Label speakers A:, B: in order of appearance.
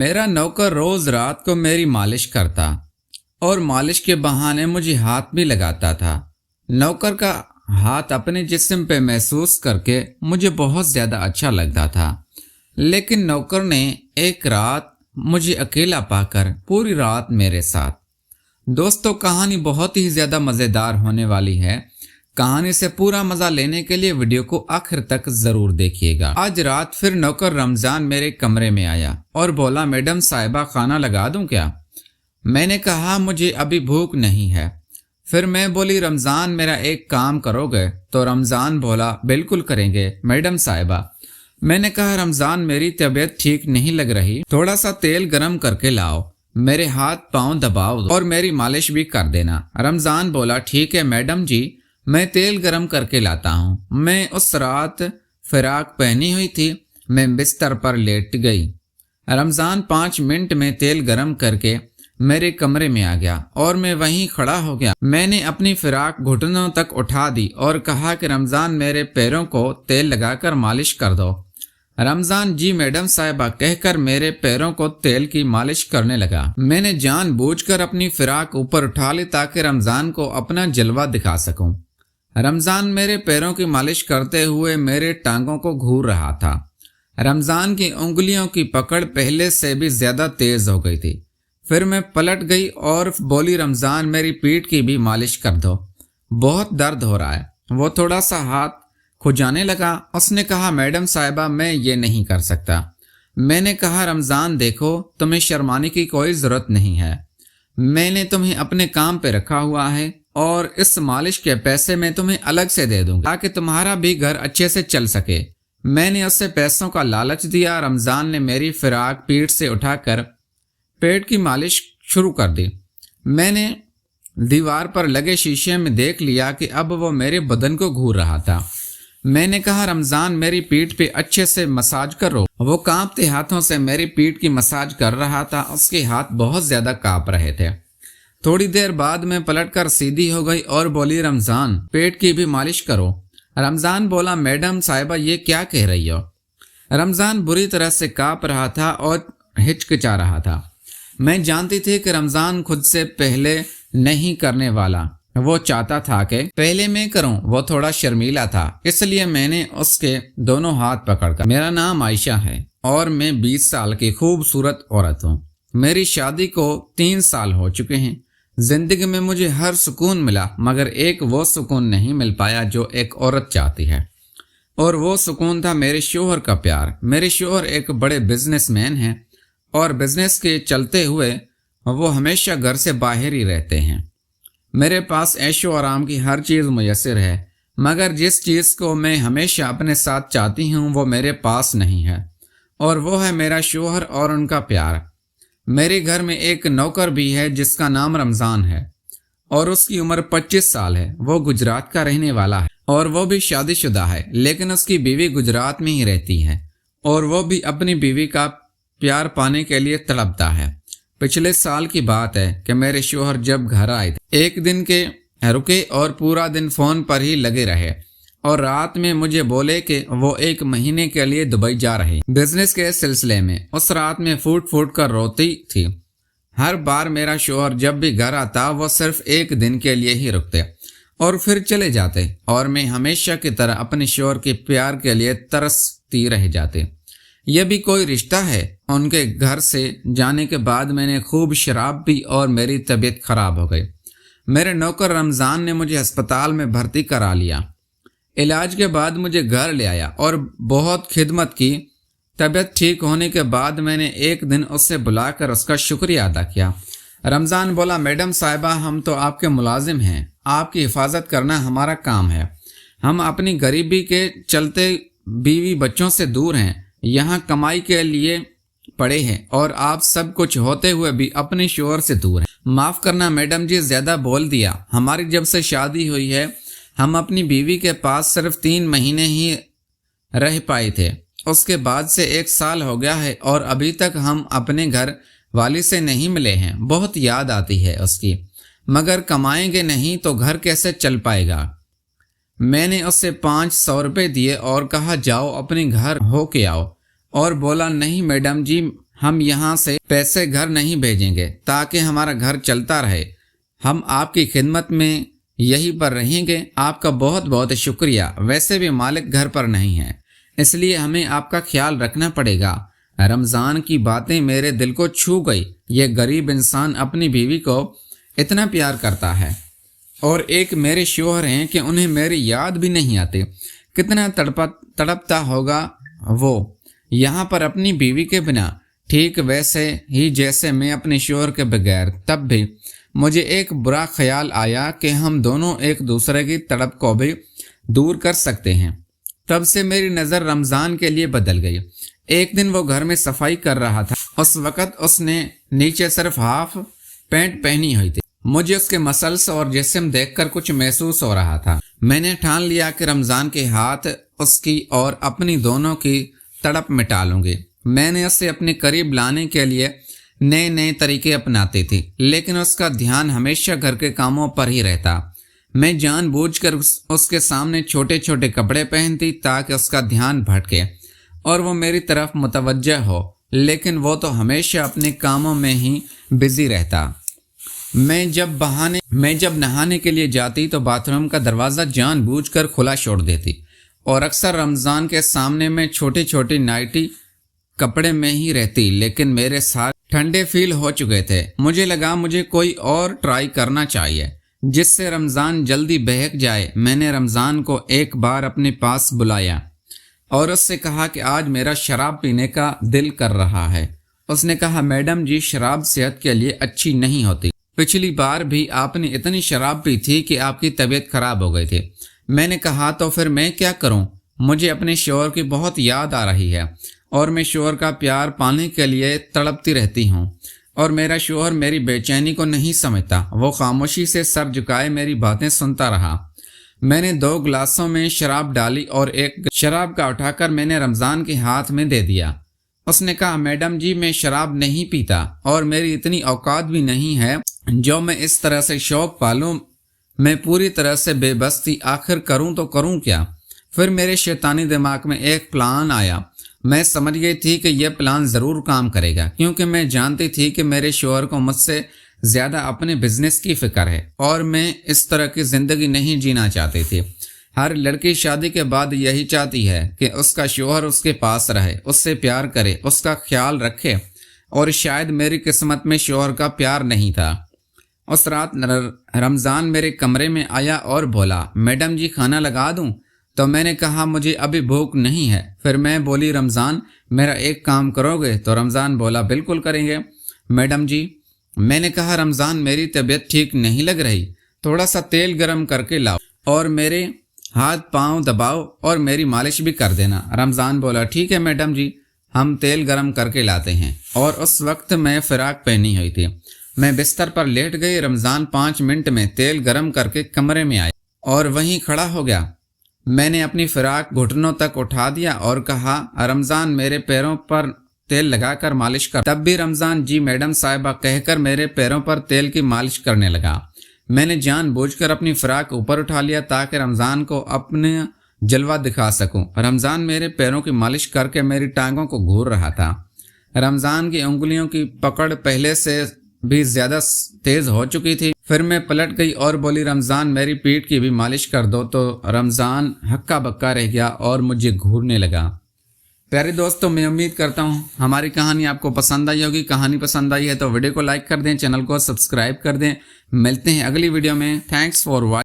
A: मेरा नौकर रोज रात को मेरी मालिश करता और मालिश के बहाने मुझे हाथ भी लगाता था। नौकर का हाथ अपने जिस्म पे महसूस करके मुझे बहुत ज्यादा अच्छा लगता था। लेकिन नौकर ने एक रात मुझे अकेला पाकर पूरी रात मेरे साथ। दोस्तों, कहानी बहुत ही ज्यादा मजेदार होने वाली है। कहानी से पूरा मजा लेने के लिए वीडियो को आखिर तक जरूर देखिएगा। आज रात फिर नौकर रमजान मेरे कमरे में आया और बोला, मैडम साहिबा खाना लगा दूं क्या? मैंने कहा, मुझे अभी भूख नहीं है। फिर मैं बोली, रमजान मेरा एक काम करोगे? तो रमजान बोला, बिल्कुल करेंगे मैडम साहिबा। मैंने कहा, रमजान मेरी तबीयत ठीक नहीं लग रही, थोड़ा सा तेल गरम करके लाओ, मेरे हाथ पांव दबाओ और मेरी मालिश भी कर देना। रमजान बोला, ठीक है मैडम जी, मैं तेल गरम करके लाता हूँ। मैं उस रात फिराक पहनी हुई थी। मैं बिस्तर पर लेट गई। रमजान 5 मिनट में तेल गरम करके मेरे कमरे में आ गया और मैं वहीं खड़ा हो गया। मैंने अपनी फिराक घुटनों तक उठा दी और कहा कि रमजान मेरे पैरों को तेल लगाकर मालिश कर दो। रमजान जी मैडम साहिबा कहकर मेरे पैरों को तेल की मालिश करने लगा। मैंने जानबूझकर अपनी फिराक ऊपर उठा ली ताकि रमजान को अपना जलवा दिखा सकूं। रमजान मेरे पैरों की मालिश करते हुए मेरे टांगों को घूर रहा था। रमजान की उंगलियों की पकड़ पहले से भी ज्यादा तेज हो गई थी। फिर मैं पलट गई और बोली, रमजान मेरी पीठ की भी मालिश कर दो, बहुत दर्द हो रहा है। वो थोड़ा सा हाथ खुजाने लगा। उसने कहा, मैडम साहिबा मैं ये नहीं कर सकता। मैंने कहा, रमजान देखो, तुम्हें शर्माने की कोई जरूरत नहीं है। मैंने तुम्हें अपने काम पे रखा हुआ है और इस मालिश के पैसे मैं तुम्हें अलग से दे दूंगा ताकि तुम्हारा भी घर अच्छे से चल सके। मैंने उससे पैसों का लालच दिया। रमजान ने मेरी फिराक पीठ से उठाकर पेट की मालिश शुरू कर दी। मैंने दीवार पर लगे शीशे में देख लिया कि अब वो मेरे बदन को घूर रहा था। मैंने कहा, रमजान मेरी पीठ पे अच्छे से मसाज करो। वो कांपते हाथों से मेरी पीठ की मसाज कर रहा था। उसके हाथ बहुत ज्यादा कांप रहे थे। थोड़ी देर बाद मैं पलटकर सीधी हो गई और बोली, रमजान पेट की भी मालिश करो। रमजान बोला, मैडम साहिबा ये क्या कह रही हो? रमजान बुरी तरह से कांप रहा था और हिचकिचा रहा था। मैं जानती थी कि रमजान खुद से पहले नहीं करने वाला। वो चाहता था कि पहले मैं करूं। वो थोड़ा शर्मीला था, इसलिए मैंने उसके दोनों हाथ पकड़कर, मेरा नाम आयशा है और मैं 20 साल की खूबसूरत औरत हूँ। मेरी शादी को 3 साल हो चुके हैं। जिंदगी में मुझे हर सुकून मिला, मगर एक वो सुकून नहीं मिल पाया जो एक औरत चाहती है, और वो सुकून था मेरे शोहर का प्यार। मेरे शोहर एक बड़े बिजनेसमैन हैं और बिजनेस के चलते हुए वो हमेशा घर से बाहर ही रहते हैं। मेरे पास ऐशो आराम की हर चीज़ मुयस्सर है, मगर जिस चीज़ को मैं हमेशा अपने साथ चाहती हूँ वो मेरे पास नहीं है, और वो है मेरा शोहर और उनका प्यार। मेरे घर में एक नौकर भी है जिसका नाम रमजान है और उसकी उम्र 25 साल है। वो गुजरात का रहने वाला है और वो भी शादीशुदा है, लेकिन उसकी बीवी गुजरात में ही रहती है और वो भी अपनी बीवी का प्यार पाने के लिए तड़पता है। पिछले साल की बात है कि मेरे शोहर जब घर आए थे, एक दिन के रुके और पूरा दिन फोन पर ही लगे रहे और रात में मुझे बोले कि वो 1 महीने के लिए दुबई जा रहे बिजनेस के सिलसिले में। उस रात में फूट फूट कर रोती थी। हर बार मेरा शोहर जब भी घर आता वो सिर्फ 1 दिन के लिए ही रुकते और फिर चले जाते, और मैं हमेशा की तरह अपने शोहर के प्यार के लिए तरसती रह जाती। यह भी कोई रिश्ता है? उनके घर से जाने के बाद मैंने खूब शराब पी और मेरी तबीयत खराब हो गई। मेरे नौकर रमजान ने मुझे अस्पताल में भर्ती करा लिया। इलाज के बाद मुझे घर ले आया और बहुत खिदमत की। तबीयत ठीक होने के बाद मैंने एक दिन उससे बुलाकर उसका शुक्रिया अदा किया। रमजान बोला, मैडम साहिबा हम तो आपके मुलाजिम हैं, आपकी हिफाजत करना हमारा काम है। हम अपनी गरीबी के चलते बीवी बच्चों से दूर हैं, यहाँ कमाई के लिए पड़े हैं और आप सब कुछ होते हुए भी अपने शोहर से दूर हैं। माफ करना मैडम जी, ज्यादा बोल दिया। हमारी जब से शादी हुई है हम अपनी बीवी के पास सिर्फ 3 महीने ही रह पाए थे। उसके बाद से 1 साल हो गया है और अभी तक हम अपने घर वाली से नहीं मिले हैं। बहुत याद आती है उसकी, मगर कमाएंगे नहीं तो घर कैसे चल पाएगा। मैंने उससे 500 रुपये दिए और कहा, जाओ अपने घर हो के आओ, और बोला, नहीं मैडम जी ہم یہاں سے پیسے گھر نہیں بھیجیں گے تاکہ ہمارا گھر چلتا رہے۔ ہم آپ کی خدمت میں یہیں پر رہیں گے۔ آپ کا بہت بہت شکریہ۔ ویسے بھی مالک گھر پر نہیں ہے، اس لیے ہمیں آپ کا خیال رکھنا پڑے گا۔ رمضان کی باتیں میرے دل کو چھو گئی۔ یہ غریب انسان اپنی بیوی کو اتنا پیار کرتا ہے، اور ایک میرے شوہر ہیں کہ انہیں میری یاد بھی نہیں آتی۔ کتنا تڑپتا ہوگا وہ یہاں پر اپنی بیوی کے بنا، ٹھیک ویسے ہی جیسے میں اپنے شوہر کے بغیر۔ تب بھی مجھے ایک برا خیال آیا کہ ہم دونوں ایک دوسرے کی تڑپ کو بھی دور کر سکتے ہیں۔ تب سے میری نظر رمضان کے لیے بدل گئی۔ ایک دن وہ گھر میں صفائی کر رہا تھا۔ اس وقت اس نے نیچے صرف ہاف پینٹ پہنی ہوئی تھی۔ مجھے اس کے مسلس اور جسم دیکھ کر کچھ محسوس ہو رہا تھا۔ میں نے ٹھان لیا کہ رمضان کے ہاتھ اس کی اور اپنی دونوں کی تڑپ مٹا لوں گی۔ میں نے اسے اپنے قریب لانے کے لیے نئے طریقے اپناتی تھی، لیکن اس کا دھیان ہمیشہ گھر کے کاموں پر ہی رہتا۔ میں جان بوجھ کر اس کے سامنے چھوٹے چھوٹے کپڑے پہنتی تاکہ اس کا دھیان بھٹکے اور وہ میری طرف متوجہ ہو، لیکن وہ تو ہمیشہ اپنے کاموں میں ہی بزی رہتا۔ میں جب نہانے کے لیے جاتی تو باتھ روم کا دروازہ جان بوجھ کر کھلا چھوڑ دیتی، اور اکثر رمضان کے سامنے میں چھوٹی چھوٹی نائٹی کپڑے میں ہی رہتی، لیکن میرے ساتھ ٹھنڈے فیل ہو چکے تھے۔ مجھے لگا مجھے کوئی اور ٹرائی کرنا چاہیے جس سے رمضان جلدی بہک جائے۔ میں نے رمضان کو ایک بار اپنے پاس بلایا اور اس سے کہا کہ آج میرا شراب پینے کا دل کر رہا ہے۔ اس نے کہا، میڈم جی، شراب صحت کے لیے اچھی نہیں ہوتی۔ پچھلی بار بھی آپ نے اتنی شراب پی تھی کہ آپ کی طبیعت خراب ہو گئی تھی۔ میں نے کہا، تو پھر میں کیا کروں؟ مجھے اپنے شوہر کی بہت یاد آ رہی ہے اور میں شوہر کا پیار پانے کے لیے تڑپتی رہتی ہوں، اور میرا شوہر میری بے چینی کو نہیں سمجھتا۔ وہ خاموشی سے سر جھکائے میری باتیں سنتا رہا۔ میں نے 2 گلاسوں میں شراب ڈالی اور ایک شراب کا اٹھا کر میں نے رمضان کے ہاتھ میں دے دیا۔ اس نے کہا، میڈم جی، میں شراب نہیں پیتا اور میری اتنی اوقات بھی نہیں ہے جو میں اس طرح سے شوق پالوں۔ میں پوری طرح سے بے بس تھی، آخر کروں تو کروں کیا؟ پھر میرے شیطانی دماغ میں ایک پلان آیا۔ میں سمجھ گئی تھی کہ یہ پلان ضرور کام کرے گا، کیونکہ میں جانتی تھی کہ میرے شوہر کو مجھ سے زیادہ اپنے بزنس کی فکر ہے، اور میں اس طرح کی زندگی نہیں جینا چاہتی تھی۔ ہر لڑکی شادی کے بعد یہی چاہتی ہے کہ اس کا شوہر اس کے پاس رہے، اس سے پیار کرے، اس کا خیال رکھے، اور شاید میری قسمت میں شوہر کا پیار نہیں تھا۔ اس رات رمضان میرے کمرے میں آیا اور بولا، میڈم جی، کھانا لگا دوں؟ تو میں نے کہا، مجھے ابھی بھوک نہیں ہے۔ پھر میں بولی، رمضان، میرا ایک کام کرو گے؟ تو رمضان بولا، بالکل کریں گے میڈم جی۔ میں نے کہا، رمضان، میری طبیعت ٹھیک نہیں لگ رہی، تھوڑا سا تیل گرم کر کے لاؤ اور میرے ہاتھ پاؤں دباؤ اور میری مالش بھی کر دینا۔ رمضان بولا، ٹھیک ہے میڈم جی، ہم تیل گرم کر کے لاتے ہیں۔ اور اس وقت میں فراق پہنی ہوئی تھی۔ میں بستر پر لیٹ گئی۔ رمضان 5 منٹ میں تیل گرم کر کے کمرے میں آیا اور وہیں کھڑا ہو گیا۔ میں نے اپنی فراق گھٹنوں تک اٹھا دیا اور کہا، رمضان، میرے پیروں پر تیل لگا کر مالش کر۔ تب بھی رمضان، جی میڈم صاحبہ کہہ کر میرے پیروں پر تیل کی مالش کرنے لگا۔ میں نے جان بوجھ کر اپنی فراق اوپر اٹھا لیا تاکہ رمضان کو اپنے جلوہ دکھا سکوں۔ رمضان میرے پیروں کی مالش کر کے میری ٹانگوں کو گھور رہا تھا۔ رمضان کی انگلیوں کی پکڑ پہلے سے بھی زیادہ تیز ہو چکی تھی۔ پھر میں پلٹ گئی اور بولی، رمضان، میری پیٹھ کی بھی مالش کر دو۔ تو رمضان ہکا بکا رہ گیا اور مجھے گھورنے لگا۔ پیارے دوستوں، میں امید کرتا ہوں ہماری کہانی آپ کو پسند آئی ہوگی۔ کہانی پسند آئی ہے تو ویڈیو کو لائک کر دیں، چینل کو سبسکرائب کر دیں۔ ملتے ہیں اگلی ویڈیو میں۔ Thanks for watching.